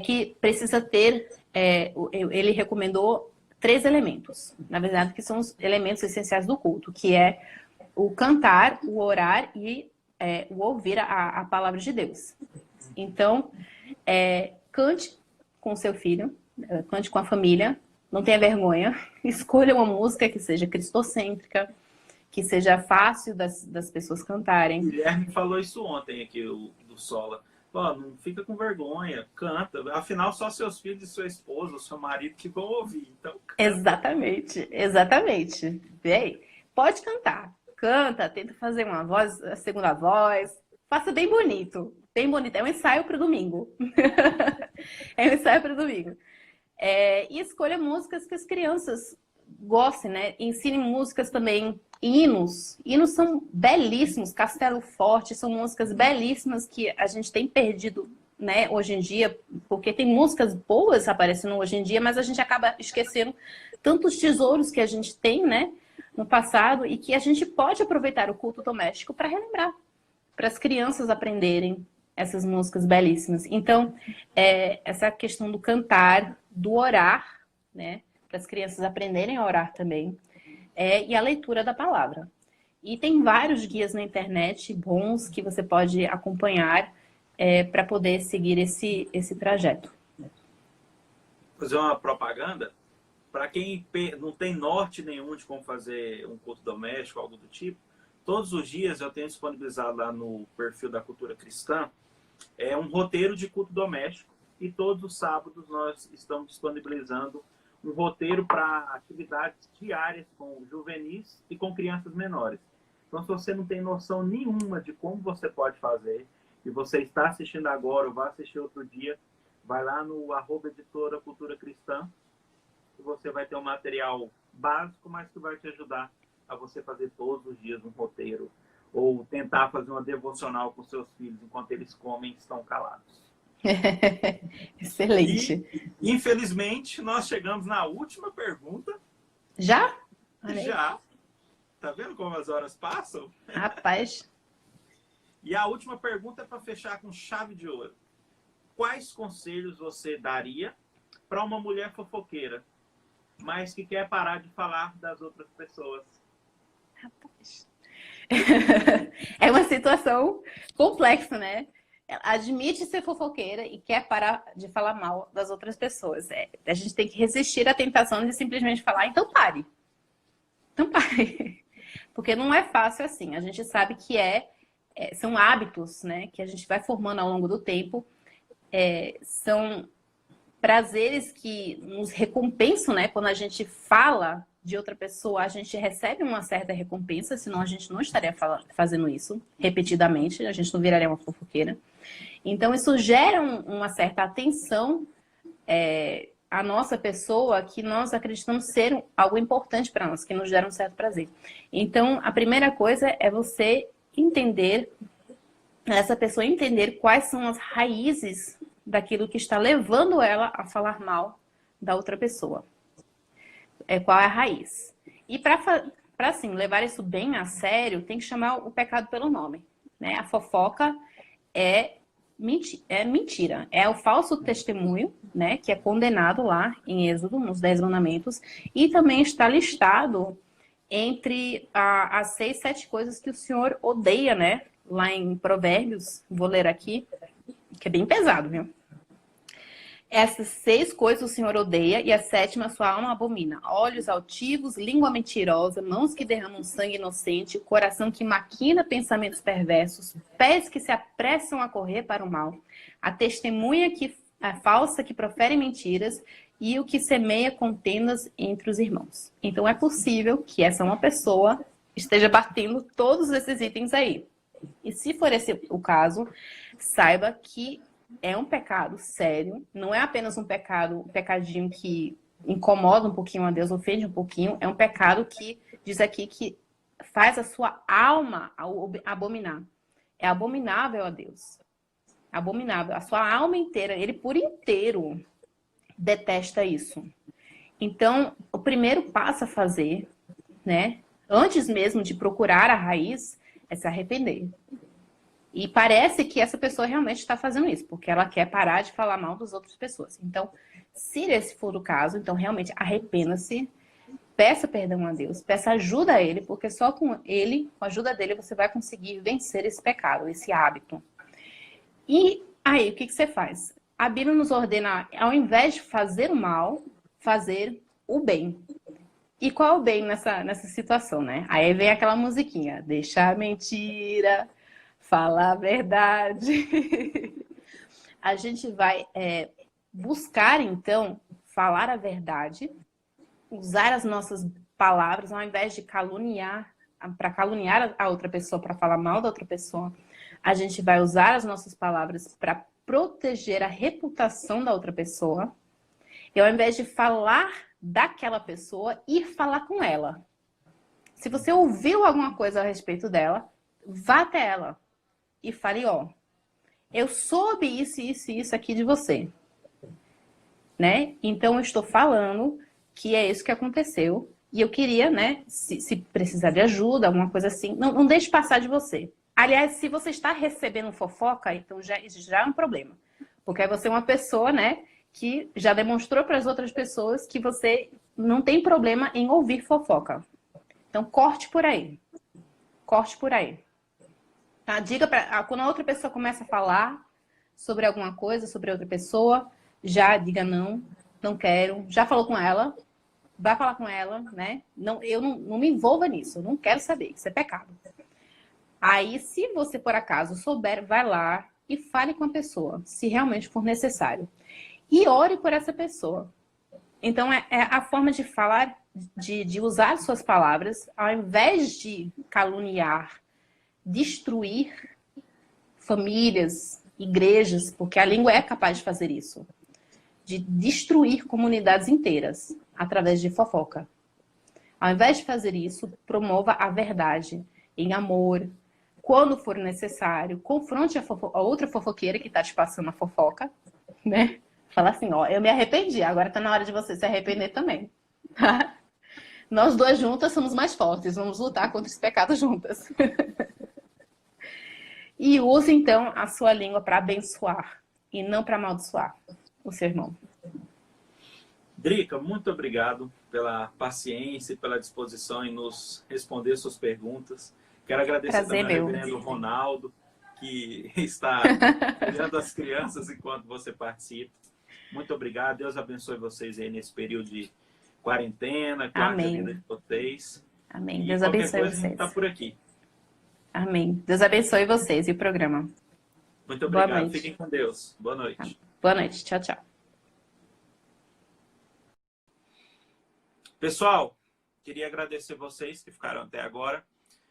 que precisa ter, ele recomendou 3 elementos, na verdade, que são os elementos essenciais do culto, que é o cantar, o orar e o ouvir a palavra de Deus. Então, cante com seu filho, cante com a família, não tenha vergonha, escolha uma música que seja cristocêntrica, que seja fácil das pessoas cantarem. O Guilherme falou isso ontem aqui, do Sola. Pô, não fica com vergonha, canta. Afinal, só seus filhos e sua esposa, o seu marido que vão ouvir. Então, canta. Exatamente. Bem, pode cantar. Canta, tenta fazer uma voz, a segunda voz. Faça bem bonito. Bem bonito. É um ensaio para o domingo. E escolha músicas que as crianças gostem, né? Ensine músicas também, hinos. Hinos são belíssimos, Castelo Forte, são músicas belíssimas que a gente tem perdido, né, hoje em dia, porque tem músicas boas aparecendo hoje em dia, mas a gente acaba esquecendo tantos tesouros que a gente tem, né, no passado e que a gente pode aproveitar o culto doméstico para relembrar, para as crianças aprenderem essas músicas belíssimas. Então, essa questão do cantar, do orar, né, para as crianças aprenderem a orar também, e a leitura da palavra. E tem vários guias na internet bons que você pode acompanhar para poder seguir esse trajeto. Fazer uma propaganda para quem não tem norte nenhum de como fazer um culto doméstico, algo do tipo. Todos os dias eu tenho disponibilizado lá no perfil da Cultura Cristã um roteiro de culto doméstico, e todos os sábados nós estamos disponibilizando um roteiro para atividades diárias com juvenis e com crianças menores. Então, se você não tem noção nenhuma de como você pode fazer, e você está assistindo agora ou vai assistir outro dia, vai lá no @editora Cultura Cristã, e você vai ter um material básico, mas que vai te ajudar a você fazer todos os dias um roteiro, ou tentar fazer uma devocional com seus filhos enquanto eles comem e estão calados. Excelente. E, infelizmente, nós chegamos na última pergunta. Já? Já. Tá vendo como as horas passam? Rapaz. E a última pergunta é para fechar com chave de ouro. Quais conselhos você daria para uma mulher fofoqueira, mas que quer parar de falar das outras pessoas? Rapaz. É uma situação complexa, né? Ela admite ser fofoqueira e quer parar de falar mal das outras pessoas. A gente tem que resistir à tentação de simplesmente falar, então pare. Então pare. Porque não é fácil assim. A gente sabe que são hábitos, né, que a gente vai formando ao longo do tempo. São prazeres que nos recompensam, né, quando a gente fala de outra pessoa, a gente recebe uma certa recompensa, senão a gente não estaria fazendo isso repetidamente, a gente não viraria uma fofoqueira. Então, isso gera uma certa atenção à nossa pessoa, que nós acreditamos ser algo importante para nós, que nos gera um certo prazer. Então, a primeira coisa é você entender, essa pessoa entender quais são as raízes daquilo que está levando ela a falar mal da outra pessoa. Qual é a raiz? E para assim, levar isso bem a sério, tem que chamar o pecado pelo nome, né? A fofoca é mentira. É o falso testemunho, né? Que é condenado lá em Êxodo, nos 10 mandamentos. E também está listado entre as 6, 7 coisas que o Senhor odeia, né? Lá em Provérbios, vou ler aqui, que é bem pesado, viu? Essas 6 coisas o Senhor odeia, e a 7ª sua alma abomina: olhos altivos, língua mentirosa, mãos que derramam sangue inocente, coração que maquina pensamentos perversos, pés que se apressam a correr para o mal, a testemunha falsa que profere mentiras, e o que semeia contendas entre os irmãos. Então é possível que essa uma pessoa esteja batendo todos esses itens aí. E se for esse o caso, saiba que é um pecado sério, não é apenas um pecadinho que incomoda um pouquinho a Deus, ofende um pouquinho, é um pecado que diz aqui que faz a sua alma abominar. É abominável a Deus. Abominável. A sua alma inteira, ele por inteiro detesta isso. Então, o primeiro passo a fazer, né, antes mesmo de procurar a raiz, é se arrepender. E parece que essa pessoa realmente está fazendo isso, porque ela quer parar de falar mal das outras pessoas. Então, se esse for o caso, então realmente arrependa-se, peça perdão a Deus, peça ajuda a Ele, porque só com Ele, com a ajuda dele, você vai conseguir vencer esse pecado, esse hábito. E aí, o que você faz? A Bíblia nos ordena, ao invés de fazer o mal, fazer o bem. E qual é o bem nessa situação, né? Aí vem aquela musiquinha, deixa a mentira, fala a verdade. A gente vai buscar, então, falar a verdade, usar as nossas palavras, ao invés de caluniar, para caluniar a outra pessoa, para falar mal da outra pessoa, a gente vai usar as nossas palavras para proteger a reputação da outra pessoa. E ao invés de falar daquela pessoa, ir falar com ela. Se você ouviu alguma coisa a respeito dela, vá até ela e fale, ó, eu soube isso aqui de você, né? Então eu estou falando que é isso que aconteceu e eu queria, né, se precisar de ajuda, alguma coisa assim, não deixe passar de você. Aliás, se você está recebendo fofoca, então já é um problema, porque aí você é uma pessoa, né, que já demonstrou para as outras pessoas que você não tem problema em ouvir fofoca. Então corte por aí. Corte por aí. Tá? Diga quando a outra pessoa começa a falar sobre alguma coisa, sobre outra pessoa, já diga não quero. Já falou com ela, vai falar com ela, né? Eu não me envolva nisso, eu não quero saber, isso é pecado. Aí, se você por acaso souber, vai lá e fale com a pessoa, se realmente for necessário. E ore por essa pessoa. Então, é a forma de falar, de usar suas palavras, ao invés de caluniar, destruir famílias, igrejas, porque a língua é capaz de fazer isso, de destruir comunidades inteiras através de fofoca. Ao invés de fazer isso, promova a verdade em amor. Quando for necessário, confronte a outra fofoqueira que está te passando a fofoca, né? Fala assim, ó, eu me arrependi, agora está na hora de você se arrepender também. Nós duas juntas somos mais fortes, vamos lutar contra esse pecado juntas. E use, então, a sua língua para abençoar e não para amaldiçoar o seu irmão. Drica, muito obrigado pela paciência e pela disposição em nos responder suas perguntas. Quero agradecer também ao reverendo Ronaldo, que está cuidando das crianças enquanto você participa. Muito obrigado. Deus abençoe vocês aí nesse período de quarentena, guarde a vida de vocês. Amém. E Deus qualquer abençoe coisa, vocês. a gente está por aqui. Amém. Deus abençoe vocês e o programa. Muito obrigado. Fiquem com Deus. Boa noite. Boa noite. Tchau, tchau. Pessoal, queria agradecer vocês que ficaram até agora.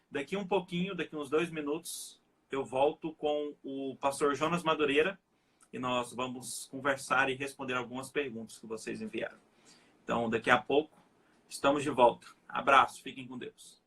Daqui um pouquinho, daqui uns 2 minutos, eu volto com o pastor Jonas Madureira e nós vamos conversar e responder algumas perguntas que vocês enviaram. Então, daqui a pouco, estamos de volta. Abraço, fiquem com Deus.